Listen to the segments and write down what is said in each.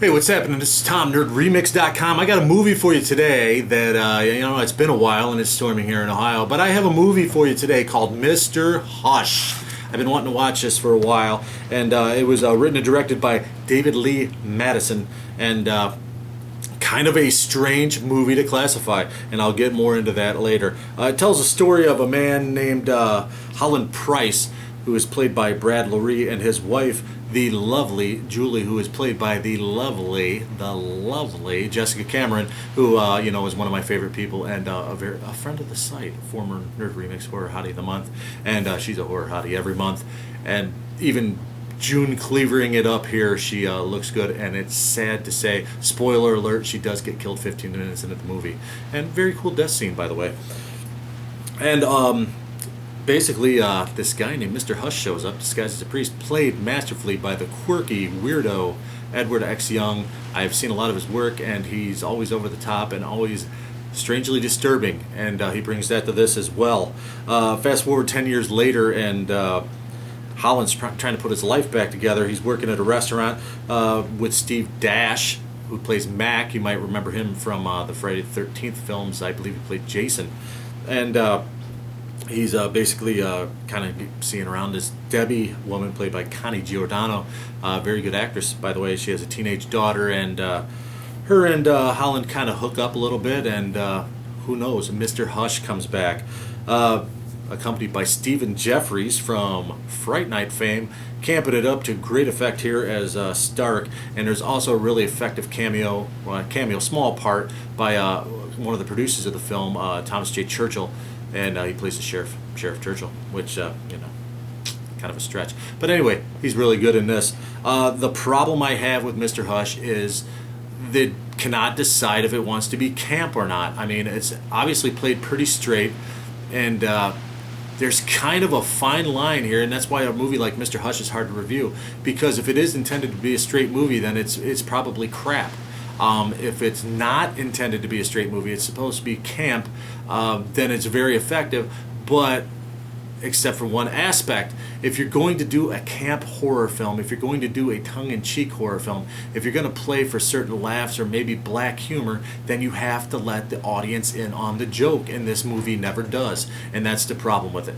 Hey, what's happening? This is Tom, NerdRemix.com. I got a movie for you today that, it's been a while and it's storming here in Ohio, but I have a movie for you today called Mr. Hush. I've been wanting to watch this for a while, and it was written and directed by David Lee Madison, and kind of a strange movie to classify, and I'll get more into that later. It tells a story of a man named Holland Price, who is played by Brad Loree, and his wife, the lovely Julie, who is played by the lovely Jessica Cameron, who is one of my favorite people and a friend of the site, former Nerd Remix Horror Hottie of the Month, and she's a horror hottie every month, and even June cleavering it up here, she looks good, and it's sad to say, spoiler alert, she does get killed 15 minutes into the movie, and very cool death scene, by the way. And basically, this guy named Mr. Hush shows up, disguised as a priest, played masterfully by the quirky weirdo Edward X. Young. I've seen a lot of his work, and he's always over the top and always strangely disturbing, and he brings that to this as well. Fast forward 10 years later, and Holland's trying to put his life back together. He's working at a restaurant with Steve Dash, who plays Mac. You might remember him from the Friday the 13th films. I believe he played Jason. And he's basically kind of seeing around this Debbie woman played by Connie Giordano, very good actress, by the way. She has a teenage daughter, and her and Holland kind of hook up a little bit, and who knows, Mr. Hush comes back, accompanied by Stephen Jeffries from Fright Night fame, camping it up to great effect here as Stark, and there's also a really effective cameo, small part, by one of the producers of the film, Thomas J. Churchill, and he plays the Sheriff Churchill, which, kind of a stretch. But anyway, he's really good in this. The problem I have with Mr. Hush is that cannot decide if it wants to be camp or not. I mean, it's obviously played pretty straight, and there's kind of a fine line here, and that's why a movie like Mr. Hush is hard to review, because if it is intended to be a straight movie, then it's probably crap. If it's not intended to be a straight movie, it's supposed to be camp, then it's very effective, but except for one aspect. If you're going to do a camp horror film, if you're going to do a tongue-in-cheek horror film, if you're going to play for certain laughs or maybe black humor, then you have to let the audience in on the joke, and this movie never does, and that's the problem with it.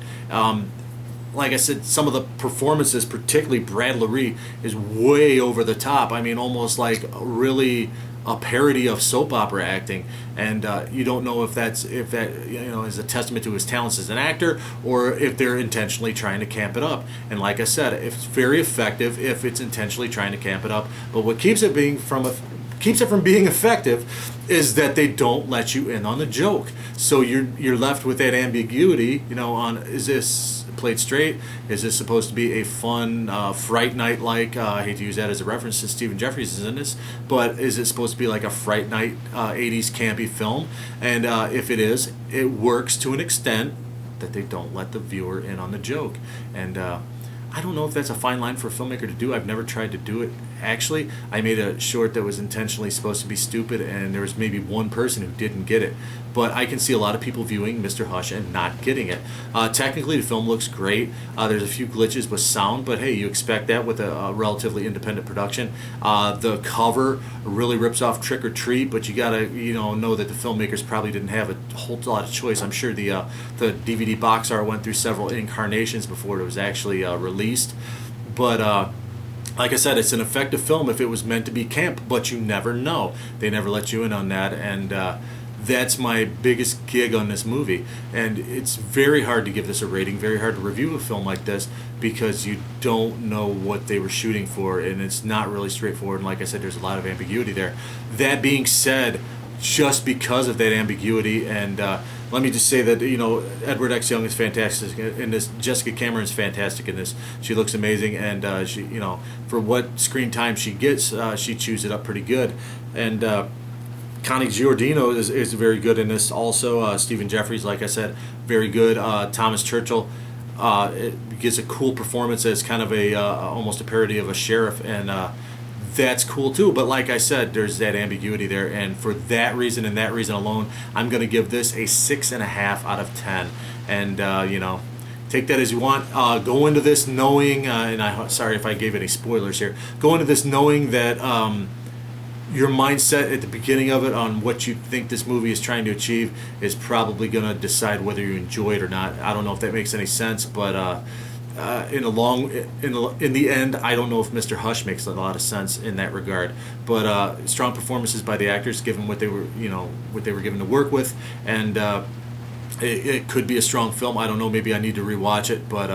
Like I said, some of the performances, particularly Brad Loree, is way over the top. I mean, almost like really a parody of soap opera acting, and you don't know if that is a testament to his talents as an actor, or if they're intentionally trying to camp it up. And like I said, it's very effective if it's intentionally trying to camp it up. But what keeps it from being effective is that they don't let you in on the joke. So you're left with that ambiguity, on, is this played straight? Is this supposed to be a fun Fright Night like? I hate to use that as a reference to Stephen Jeffries is in this, but is it supposed to be like a Fright Night 80s campy film? And if it is, it works to an extent that they don't let the viewer in on the joke. And I don't know if that's a fine line for a filmmaker to do. I've never tried to do it. Actually, I made a short that was intentionally supposed to be stupid, and there was maybe one person who didn't get it. But I can see a lot of people viewing Mr. Hush and not getting it. Technically, the film looks great. There's a few glitches with sound, but hey, you expect that with a relatively independent production. The cover really rips off Trick or Treat, but you gotta know that the filmmakers probably didn't have a whole lot of choice. I'm sure the DVD box art went through several incarnations before it was actually released. But like I said, it's an effective film if it was meant to be camp, but you never know. They never let you in on that, and that's my biggest gig on this movie. And it's very hard to give this a rating, very hard to review a film like this, because you don't know what they were shooting for, and it's not really straightforward. And like I said, there's a lot of ambiguity there. That being said, just because of that ambiguity, and let me just say that Edward X. Young is fantastic in this. Jessica Cameron is fantastic in this. She looks amazing, and she for what screen time she gets, she chews it up pretty good. And Connie Giordano is very good in this also. Stephen Jeffries, like I said, very good. Thomas Churchill it gives a cool performance as kind of a almost a parody of a sheriff, and that's cool too. But like I said, there's that ambiguity there, and for that reason and that reason alone, I'm going to give this a 6.5 out of 10. And take that as you want. Go into this knowing, and sorry if I gave any spoilers here. Go into this knowing that your mindset at the beginning of it on what you think this movie is trying to achieve is probably going to decide whether you enjoy it or not. I don't know if that makes any sense, but in the end, I don't know if Mr. Hush makes a lot of sense in that regard. But strong performances by the actors, given what they were given to work with, and it could be a strong film. I don't know. Maybe I need to rewatch it, but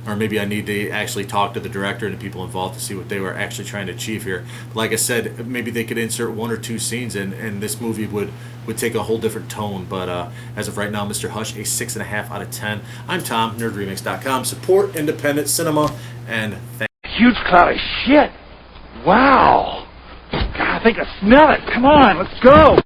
or maybe I need to actually talk to the director and the people involved to see what they were actually trying to achieve here. Like I said, maybe they could insert one or two scenes, and this movie would take a whole different tone. But as of right now, Mr. Hush, a 6.5 out of 10. I'm Tom, NerdRemix.com. Support independent cinema, and huge cloud of shit. Wow. God, I think I smell it. Come on, let's go.